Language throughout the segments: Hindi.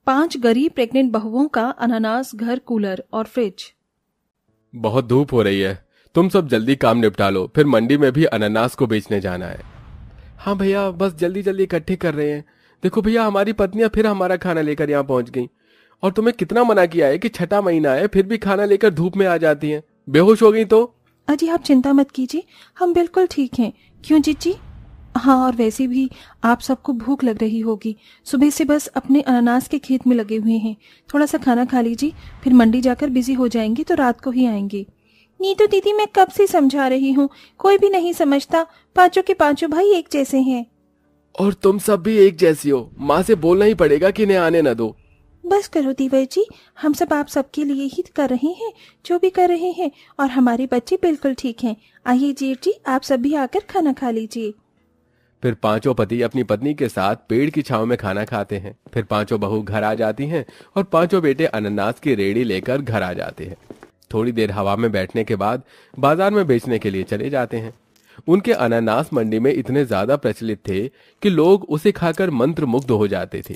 5 गरीब प्रेग्नेंट बहुओं का अनानास, घर, कूलर और फ्रिज। बहुत धूप हो रही है, तुम सब जल्दी काम निपटा लो, फिर मंडी में भी अनानास को बेचने जाना है। हाँ भैया, बस जल्दी जल्दी इकट्ठे कर रहे हैं। देखो भैया, हमारी पत्नियां फिर हमारा खाना लेकर यहाँ पहुंच गई। और तुम्हें कितना मना किया है कि छठा महीना है, फिर भी खाना लेकर धूप में आ जाती हैं। बेहोश हो गई तो। अजी आप चिंता मत कीजिए, हम बिल्कुल ठीक हैं। क्यों जीजी? हाँ, और वैसे भी आप सबको भूख लग रही होगी, सुबह से बस अपने अनानास के खेत में लगे हुए हैं। थोड़ा सा खाना खा लीजिए, फिर मंडी जाकर बिजी हो जाएंगे तो रात को ही आएंगे। नीतू दीदी, मैं कब से समझा रही हूँ, कोई भी नहीं समझता। पांचों के पांचों भाई एक जैसे हैं। और तुम सब भी एक जैसी हो, माँ से बोलना ही पड़ेगा कि इन्हें आने न दो। बस करो दीवर जी, हम सब आप सबके लिए ही कर रहे हैं जो भी कर रहे हैं, और हमारे बच्चे बिल्कुल ठीक हैं। आइए जेठ जी, आप सब भी आकर खाना खा लीजिए। फिर पांचों पति अपनी पत्नी के साथ पेड़ की छांव में खाना खाते हैं। फिर पांचों बहू घर आ जाती हैं और पांचों बेटे अनानास की रेड़ी लेकर घर आ जाते हैं। थोड़ी देर हवा में बैठने के बाद बाजार में बेचने के लिए चले जाते हैं। उनके अनानास मंडी में इतने ज्यादा प्रचलित थे कि लोग उसे खाकर मंत्रमुग्ध हो जाते थे।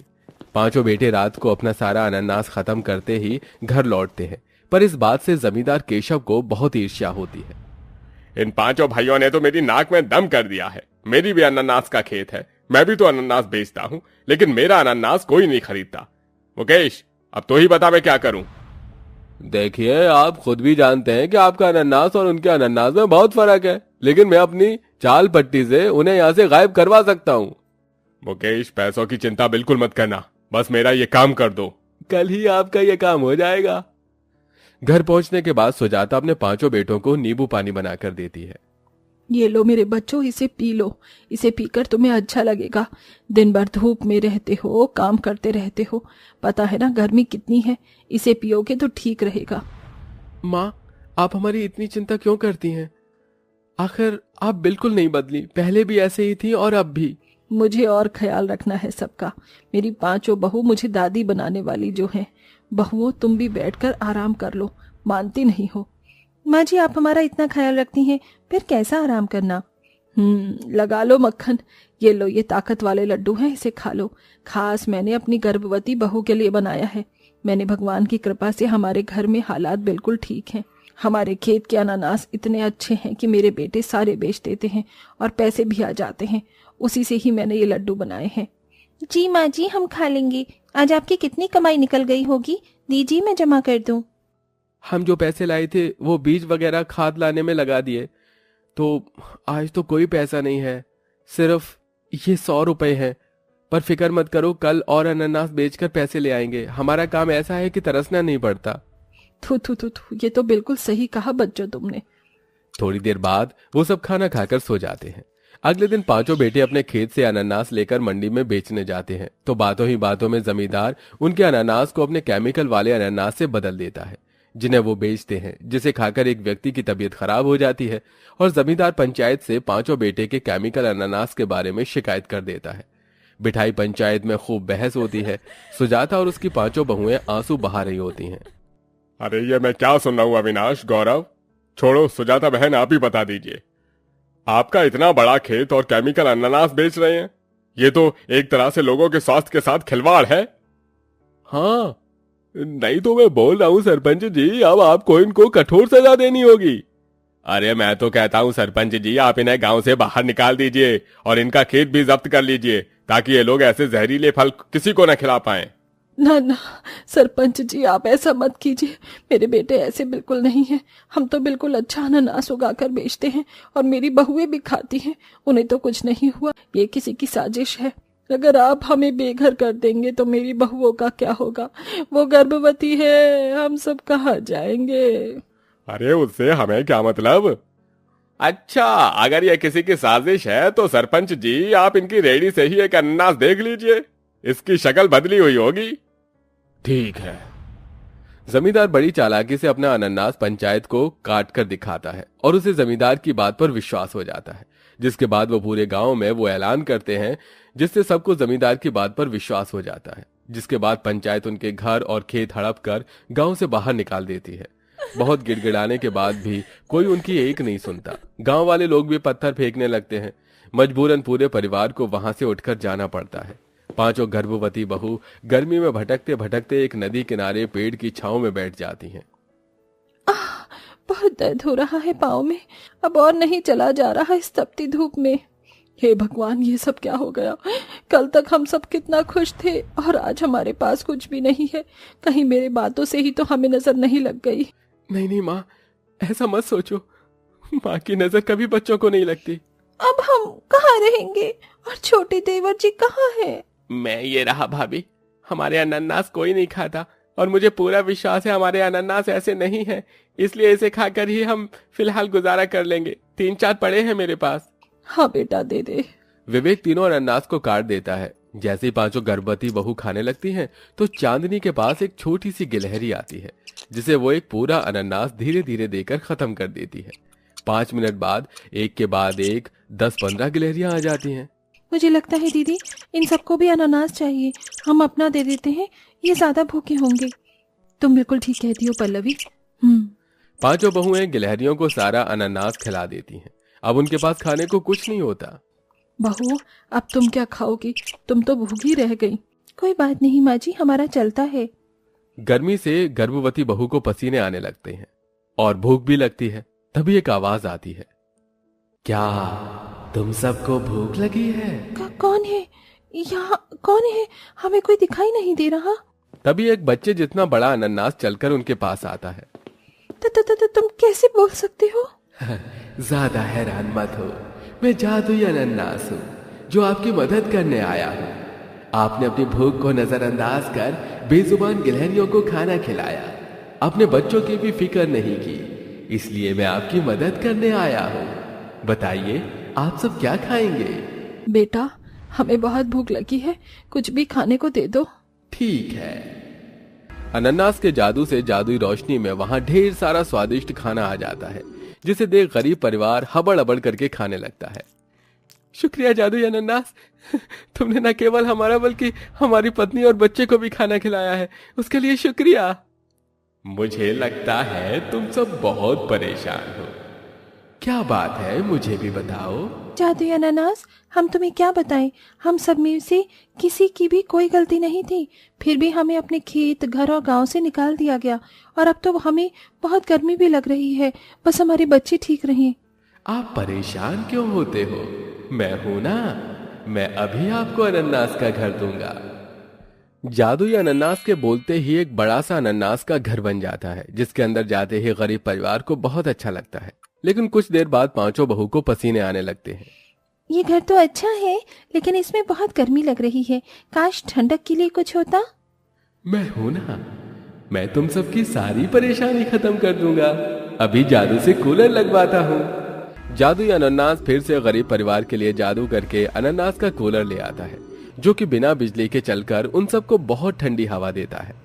पांचों बेटे रात को अपना सारा अनानास खत्म करते ही घर लौटते हैं, पर इस बात से जमींदार केशव को बहुत ईर्ष्या होती है। इन पांचों भाइयों ने तो मेरी नाक में दम कर दिया है। मेरी भी अनानास का खेत है, मैं भी तो अनानास बेचता हूँ, लेकिन मेरा अनानास कोई नहीं खरीदता। मुकेश, अब तो ही बता मैं क्या करूं। देखिए, आप खुद भी जानते हैं कि आपका अनानास और उनके अनानास में बहुत फर्क है, लेकिन मैं अपनी चाल पट्टी से उन्हें यहाँ से गायब करवा सकता हूँ। मुकेश, पैसों की चिंता बिल्कुल मत करना, बस मेरा ये काम कर दो, कल ही आपका ये काम हो जाएगा। घर पहुंचने के बाद सुजाता अपने पांचों बेटों को नींबू पानी बनाकर देती है। ये लो मेरे बच्चों, इसे पी लो, इसे पीकर तुम्हें अच्छा लगेगा। दिन भर धूप में रहते हो, काम करते रहते हो, पता है ना गर्मी कितनी है। इसे पियोगे तो ठीक रहेगा। माँ, आप हमारी इतनी चिंता क्यों करती हैं? आखिर आप बिल्कुल नहीं बदली, पहले भी ऐसे ही थी और अब भी। मुझे और ख्याल रखना है सबका। मेरी पांचों बहू मुझे दादी बनाने वाली जो है। बहुओं, तुम भी बैठकर आराम कर लो, मानती नहीं हो। माँ जी, आप हमारा इतना ख्याल रखती हैं, फिर कैसा आराम करना। लगा लो मक्खन। ये लो, ये ताकत वाले लड्डू हैं, इसे खा लो। खास मैंने अपनी गर्भवती बहू के लिए बनाया है। मैंने भगवान की कृपा से हमारे घर में हालात बिल्कुल ठीक हैं। हमारे खेत के अनानास इतने अच्छे हैं कि मेरे बेटे सारे बेच देते हैं और पैसे भी आ जाते हैं। उसी से ही मैंने ये लड्डू बनाए हैं। जी माँ जी, हम खा लेंगे। आज आपकी कितनी कमाई निकल गई होगी, दीजिए मैं जमा कर दूं। हम जो पैसे लाए थे वो बीज वगैरह खाद लाने में लगा दिए, तो आज तो कोई पैसा नहीं है, सिर्फ ये 100 रुपए हैं। पर फिक्र मत करो, कल और अनानास बेचकर पैसे ले आएंगे। हमारा काम ऐसा है कि तरसना नहीं पड़ता। थू थू थू थू, ये तो बिल्कुल सही कहा बच्चों तुमने। थोड़ी देर बाद वो सब खाना खाकर सो जाते हैं। अगले दिन पांचों बेटे अपने खेत से अनानास लेकर मंडी में बेचने जाते हैं, तो बातों ही बातों में जमींदार उनके अनानास को अपने केमिकल वाले अनानास से बदल देता है, जिन्हें वो बेचते हैं, जिसे खाकर एक व्यक्ति की तबीयत खराब हो जाती है और जमींदार पंचायत से पांचों बेटे के केमिकल अनानास के बारे में शिकायत कर देता है। बिठाई पंचायत में खूब बहस होती है। सुजाता और उसकी पांचों बहुएं आंसू बहा रही होती हैं। अरे ये मैं क्या सुन रहा हूँ अविनाश, गौरव, छोड़ो, सुजाता बहन आप ही बता दीजिए। आपका इतना बड़ा खेत और केमिकल अनानास बेच रहे हैं, ये तो एक तरह से लोगों के स्वास्थ्य के साथ खिलवाड़ है। हाँ, नहीं तो मैं बोल रहा हूँ सरपंच जी, अब आपको इनको कठोर सजा देनी होगी। अरे मैं तो कहता हूँ सरपंच जी, आप इन्हें गांव से बाहर निकाल दीजिए और इनका खेत भी जब्त कर लीजिए, ताकि ये लोग ऐसे जहरीले फल किसी को न खिला पाएं। ना ना सरपंच जी, आप ऐसा मत कीजिए। मेरे बेटे ऐसे बिल्कुल नहीं हैं। हम तो बिल्कुल अच्छा अनानास उगाकर बेचते हैं और मेरी बहुएं भी खाती हैं, उन्हें तो कुछ नहीं हुआ। ये किसी की साजिश है। अगर आप हमें बेघर कर देंगे तो मेरी बहुओं का क्या होगा? वो गर्भवती है, हम सब कहाँ जाएंगे? अरे उससे हमें क्या मतलब? अच्छा, अगर यह किसी की साजिश है तो सरपंच जी, आप इनकी रेडी से ही एक अनानास देख लीजिए, इसकी शक्ल बदली हुई होगी। ठीक है। जमींदार बड़ी चालाकी से अपना अनानास पंचायत को काट कर दिखाता है और उसे जमींदार की बात पर विश्वास हो जाता है, जिसके बाद वो पूरे गांव में वो ऐलान करते हैं, जिससे सबको जमींदार की बात पर विश्वास हो जाता है। जिसके बाद पंचायत उनके घर और खेत हड़प कर गांव से बाहर निकाल देती है। बहुत गिड़गिड़ाने के बाद भी कोई उनकी एक नहीं सुनता। गांव वाले लोग भी पत्थर फेंकने लगते हैं। मजबूरन पूरे परिवार को वहां से उठकर जाना पड़ता है। पांचों गर्भवती बहू गर्मी में भटकते भटकते एक नदी किनारे पेड़ की छांव में बैठ जाती हैं। बहुत दर्द हो रहा है पाँव में, अब और नहीं चला जा रहा इस तपती धूप में। हे भगवान, ये सब क्या हो गया? कल तक हम सब कितना खुश थे और आज हमारे पास कुछ भी नहीं है। कहीं मेरे बातों से ही तो हमें नजर नहीं लग गई। नहीं नहीं माँ, ऐसा मत सोचो। माँ की नजर कभी बच्चों को नहीं लगती। अब हम कहाँ रहेंगे और छोटे देवर जी कहाँ हैं? मैं ये रहा भाभी, हमारे अनानास कोई नहीं खाता और मुझे पूरा विश्वास है हमारे अनानास ऐसे नहीं है, इसलिए इसे खाकर ही हम फिलहाल गुजारा कर लेंगे। 3-4 पड़े हैं मेरे पास। हाँ बेटा, दे दे। विवेक तीनों अनानास को काट देता है। जैसे ही पांचों गर्भवती बहू खाने लगती हैं, तो चांदनी के पास एक छोटी सी गिलहरी आती है, जिसे वो एक पूरा अनानास धीरे धीरे देकर खत्म कर देती है। 5 मिनट बाद एक के बाद एक 10-15 गिलहरियां आ जाती हैं। मुझे लगता है दीदी, इन सबको भी अनानास चाहिए। हम अपना दे देते हैं, ये ज्यादा भूखे होंगे। तुम बिल्कुल ठीक कहती हो पल्लवी। पांचों बहुएं गिलहरियों को सारा अनानास खिला देती हैं। अब उनके पास खाने को कुछ नहीं होता। बहू, अब तुम क्या खाओगी? तुम तो भूखी रह गई। कोई बात नहीं माँ जी, हमारा चलता है। गर्मी से गर्भवती बहू को पसीने आने लगते हैं और भूख भी लगती है। तभी एक आवाज आती है, क्या तुम सबको भूख लगी है? कौन है यहाँ? कौन है? हमें कोई दिखाई नहीं दे रहा। तभी एक बच्चे जितना बड़ा अनानास चलकर उनके पास आता है। तुम कैसे बोल सकते हो? ज्यादा हैरान मत हो, मैं जादुई अनानास हूँ जो आपकी मदद करने आया हूँ। आपने अपनी भूख को नजरअंदाज कर बेजुबान गिलहरियों को खाना खिलाया, अपने बच्चों की भी फिक्र नहीं की, इसलिए मैं आपकी मदद करने आया हूँ। बताइए, आप सब क्या खाएंगे? बेटा, हमें बहुत भूख लगी है, कुछ भी खाने को दे दो। ठीक है। अनानास के जादू से जादुई रोशनी में वहां ढेर सारा स्वादिष्ट खाना आ जाता है, जिसे देख गरीब परिवार हबड़ करके खाने लगता है। शुक्रिया जादुई अनानास, तुमने न केवल हमारा बल्कि हमारी पत्नी और बच्चे को भी खाना खिलाया है, उसके लिए शुक्रिया। मुझे लगता है तुम सब बहुत परेशान हो। क्या बात है, मुझे भी बताओ। जादुई अनानास, हम तुम्हें क्या बताएं? हम सब में से किसी की भी कोई गलती नहीं थी, फिर भी हमें अपने खेत, घर और गांव से निकाल दिया गया और अब तो हमें बहुत गर्मी भी लग रही है। बस हमारे बच्चे ठीक रहें। आप परेशान क्यों होते हो? मैं हूं ना, मैं अभी आपको अनानास का घर दूंगा। जादुई अनानास के बोलते ही एक बड़ा सा अनानास का घर बन जाता है, जिसके अंदर जाते ही गरीब परिवार को बहुत अच्छा लगता है। लेकिन कुछ देर बाद पांचों बहू को पसीने आने लगते हैं। ये घर तो अच्छा है, लेकिन इसमें बहुत गर्मी लग रही है। काश ठंडक के लिए कुछ होता। मैं हूं ना, मैं तुम सबकी सारी परेशानी खत्म कर दूंगा। अभी जादू से कूलर लगवाता हूँ। जादुई अनानास फिर से गरीब परिवार के लिए जादू करके अनानास का कूलर ले आता है, जो कि बिना बिजली के चलकर उन सबको बहुत ठंडी हवा देता है।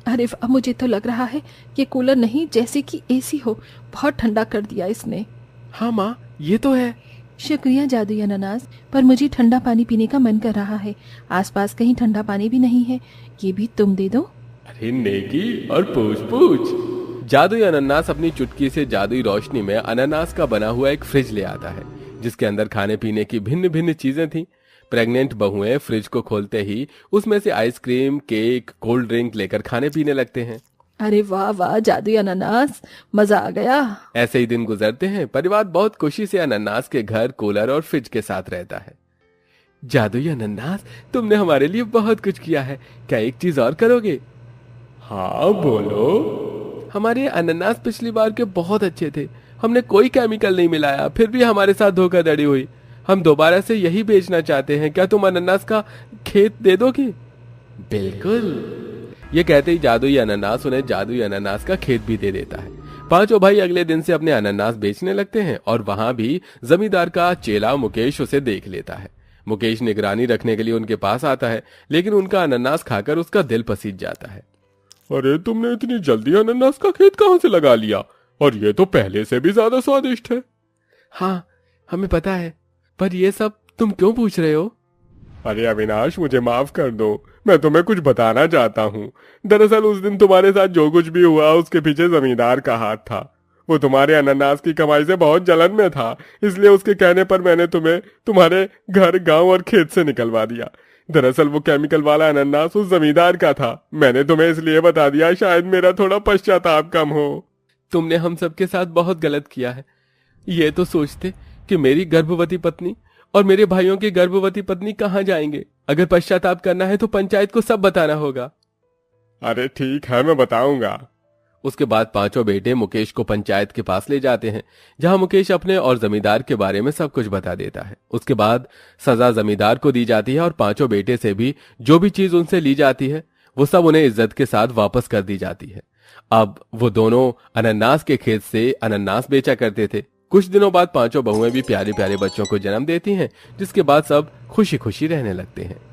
अरे अब मुझे तो लग रहा है ये कूलर नहीं, जैसे कि एसी हो। बहुत ठंडा कर दिया इसने। हाँ माँ, ये तो है। शुक्रिया जादुई अनानास, पर मुझे ठंडा पानी पीने का मन कर रहा है। आसपास कहीं ठंडा पानी भी नहीं है, ये भी तुम दे दो। अरे नेकी और पूछ। जादुई अनानास अपनी चुटकी से जादुई रोशनी में अनानास का बना हुआ एक फ्रिज ले आता है, जिसके अंदर खाने पीने की भिन्न भिन्न चीजें थी। प्रेग्नेंट बहुएं फ्रिज को खोलते ही उसमें से आइसक्रीम, केक, कोल्ड ड्रिंक लेकर खाने पीने लगते हैं। अरे वाह वाह जादुई अनानास, मजा आ गया। ऐसे ही दिन गुजरते हैं। परिवार बहुत खुशी से अनानास के घर, कूलर और फ्रिज के साथ रहता है। जादुई अनानास, तुमने हमारे लिए बहुत कुछ किया है, क्या एक चीज और करोगे? हाँ बोलो। हमारे अनानास पिछली बार के बहुत अच्छे थे, हमने कोई केमिकल नहीं मिलाया, फिर भी हमारे साथ धोखाधड़ी हुई। हम दोबारा से यही बेचना चाहते हैं, क्या तुम अनानास का खेत दे दोगे? बिल्कुल। ये कहते ही जादुई अनानास उन्हें जादुई अनानास का खेत भी दे देता है। पांचों भाई अगले दिन से अपने अनानास बेचने लगते हैं और वहां भी जमींदार का चेला मुकेश उसे देख लेता है। मुकेश निगरानी रखने के लिए उनके पास आता है, लेकिन उनका अनानास खाकर उसका दिल पसीज जाता है। अरे तुमने इतनी जल्दी अनानास का खेत कहां से लगा लिया? और ये तो पहले से भी ज्यादा स्वादिष्ट है। हाँ, हमें पता है, पर ये सब तुम क्यों पूछ रहे हो? अरे अविनाश, मुझे माफ कर दो, मैं तुम्हें कुछ बताना चाहता हूँ। दरअसल उस दिन तुम्हारे साथ जो कुछ भी हुआ उसके पीछे जमींदार का हाथ था। वो तुम्हारे अनानास की कमाई से बहुत जलन में था, इसलिए उसके कहने पर मैंने तुम्हें तुम्हारे घर, गांव और खेत से निकलवा दिया। दरअसल वो केमिकल वाला अनानास उस जमींदार का था। मैंने तुम्हें इसलिए बता दिया, शायद मेरा थोड़ा पश्चाताप कम हो। तुमने हम सबके साथ बहुत गलत किया है। ये तो सोचते कि मेरी गर्भवती पत्नी और मेरे भाइयों की गर्भवती पत्नी कहाँ जाएंगे। अगर पश्चाताप करना है तो पंचायत को सब बताना होगा। अरे ठीक है, मैं बताऊंगा। उसके बाद पांचों बेटे मुकेश को पंचायत के पास ले जाते हैं, जहां मुकेश अपने और जमींदार के बारे में सब कुछ बता देता है। उसके बाद सजा जमींदार को दी जाती है और पांचों बेटे से भी जो भी चीज उनसे ली जाती है वो सब उन्हें इज्जत के साथ वापस कर दी जाती है। अब वो दोनों अनन्नास के खेत से अनन्नास बेचा करते थे। कुछ दिनों बाद पांचों बहुएं भी प्यारे प्यारे बच्चों को जन्म देती हैं, जिसके बाद सब खुशी खुशी रहने लगते हैं।